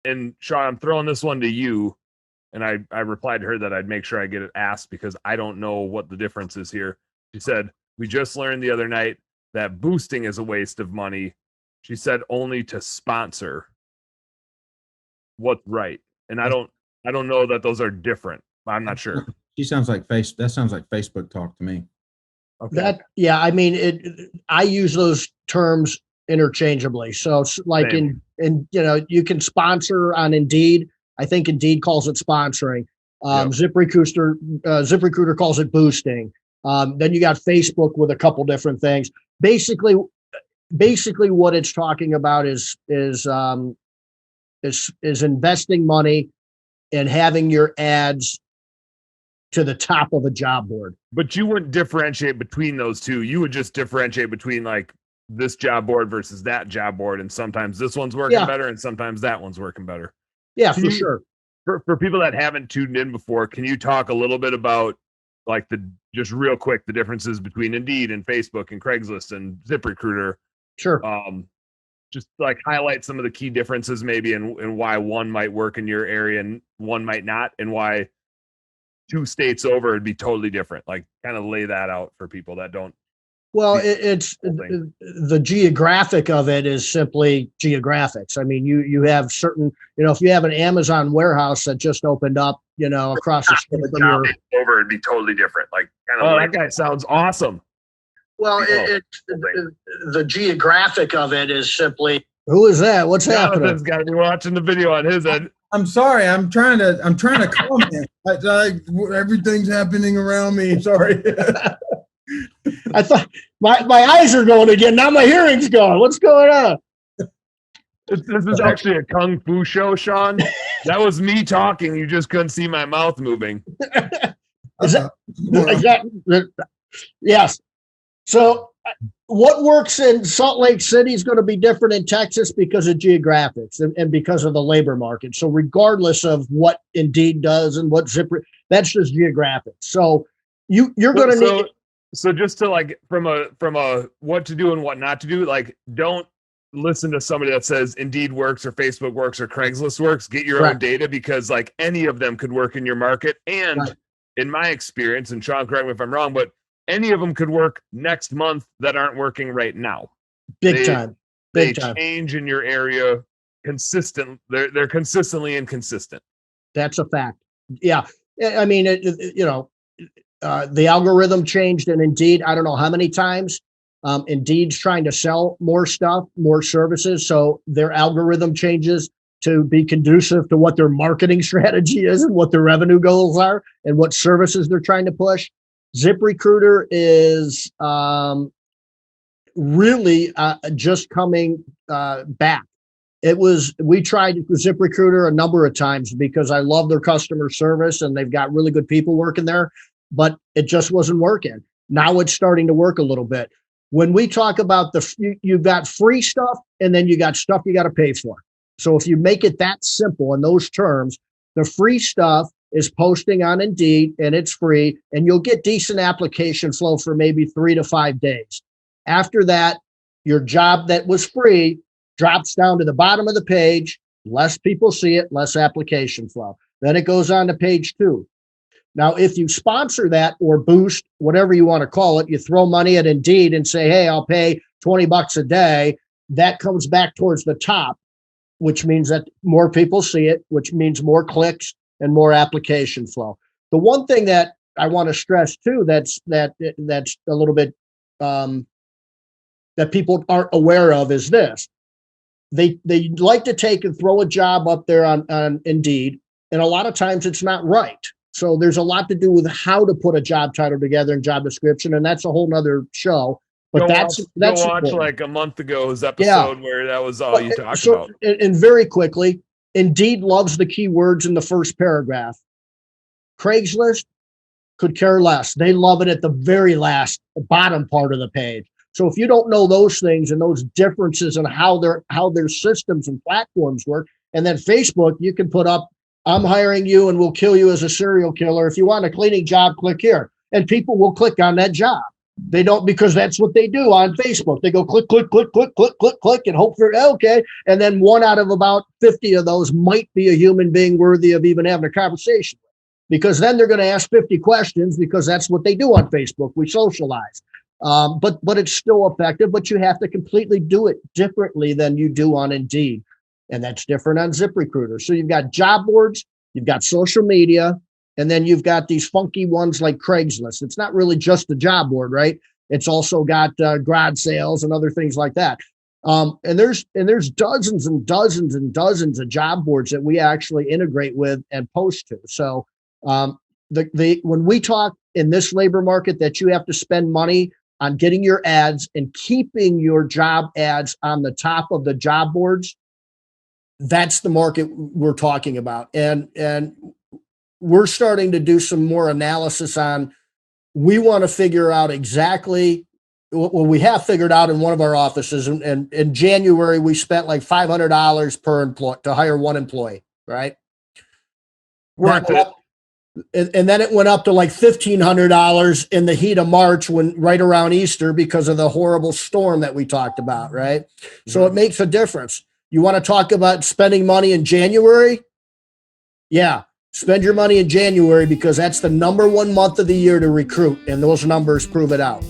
and Shawn, I'm throwing this one to you. And I replied to her that I'd make sure I get it asked because I don't know what the difference is here. She said, we just learned the other night that boosting is a waste of money. She said only to sponsor. What's right? And I don't know that those are different. I'm not sure. That sounds like Facebook talk to me. Okay. I mean, I use those terms interchangeably. So it's like in you can sponsor on Indeed. I think Indeed calls it sponsoring. ZipRecruiter calls it boosting. Then you got Facebook with a couple different things. Basically what it's talking about is investing money and having your ads to the top of a job board. But you wouldn't differentiate between those two. You would just differentiate between like this job board versus that job board. And sometimes this one's working better and sometimes that one's working better. Yeah, for sure. For people that haven't tuned in before, can you talk a little bit about like just real quick, the differences between Indeed and Facebook and Craigslist and ZipRecruiter? Sure. Just like highlight some of the key differences maybe and why one might work in your area and one might not, and why 2 states over it'd be totally different. Like kind of lay that out for people that don't. Well, it's the geographic of it is simply geographics. I mean, you have certain, if you have an Amazon warehouse that just opened up, across the street from your over, it'd be totally different. Like kind of that guy sounds awesome. Well, the geographic of it is simply, who is that? What's happening? Jonathan's got to be watching the video on his end. I'm sorry. I'm trying to comment. Everything's happening around me. Sorry. I thought my eyes are going again. Now my hearing's gone. What's going on? This is actually a kung fu show, Shawn. That was me talking. You just couldn't see my mouth moving. Yes. So what works in Salt Lake City is going to be different in Texas because of geographics and because of the labor market. So regardless of what Indeed does and what Zipper, that's just geographics. So you're going to need. So just to like from a what to do and what not to do, like don't listen to somebody that says Indeed works or Facebook works or Craigslist works. Get your own data, because like any of them could work in your market. And in my experience, and Shawn, correct me if I'm wrong, but any of them could work next month that aren't working right now. Big time. They change in your area consistent. They're consistently inconsistent. That's a fact. Yeah. I mean, the algorithm changed in Indeed. I don't know how many times. Indeed's trying to sell more stuff, more services. So their algorithm changes to be conducive to what their marketing strategy is and what their revenue goals are and what services they're trying to push. ZipRecruiter is really just coming back. We tried ZipRecruiter a number of times because I love their customer service and they've got really good people working there, but it just wasn't working. Now it's starting to work a little bit. When we talk about you've got free stuff and then you got stuff you got to pay for. So if you make it that simple in those terms, the free stuff is posting on Indeed and it's free and you'll get decent application flow for maybe 3 to 5 days. After that, your job that was free drops down to the bottom of the page. Less people see it, less application flow. Then it goes on to page 2. Now, if you sponsor that or boost, whatever you want to call it, you throw money at Indeed and say, hey, I'll pay $20 a day. That comes back towards the top, which means that more people see it, which means more clicks and more application flow. The one thing that I want to stress too, that's a little bit that people aren't aware of is this. They like to take and throw a job up there on Indeed, and a lot of times it's not right. So there's a lot to do with how to put a job title together and job description, and that's a whole nother show. But that's watch like a month ago's episode where that was all you talked about. And very quickly, Indeed loves the keywords in the first paragraph. Craigslist could care less. They love it at the very last, bottom part of the page. So if you don't know those things and those differences in how their systems and platforms work, and then Facebook, you can put up, I'm hiring you and we'll kill you as a serial killer. If you want a cleaning job, click here. And people will click on that job. They don't, because that's what they do on Facebook. They go click, click, click, click, click, click, click, and hope for, okay. And then one out of about 50 of those might be a human being worthy of even having a conversation with. Because then they're going to ask 50 questions, because that's what they do on Facebook. We socialize. But it's still effective, but you have to completely do it differently than you do on Indeed. And that's different on ZipRecruiter. So you've got job boards, you've got social media, and then you've got these funky ones like Craigslist. It's not really just a job board, right? It's also got garage sales and other things like that. And there's dozens and dozens and dozens of job boards that we actually integrate with and post to. So when we talk in this labor market that you have to spend money on getting your ads and keeping your job ads on the top of the job boards, that's the market we're talking about. And we're starting to do some more analysis on, we want to figure out exactly what we have figured out in one of our offices. And in January, we spent like $500 per employee to hire one employee, right? Worth it. And then it went up to like $1,500 in the heat of March, when right around Easter, because of the horrible storm that we talked about, right? So it makes a difference. You want to talk about spending money in January? Yeah, spend your money in January, because that's the #1 month of the year to recruit, and those numbers prove it out.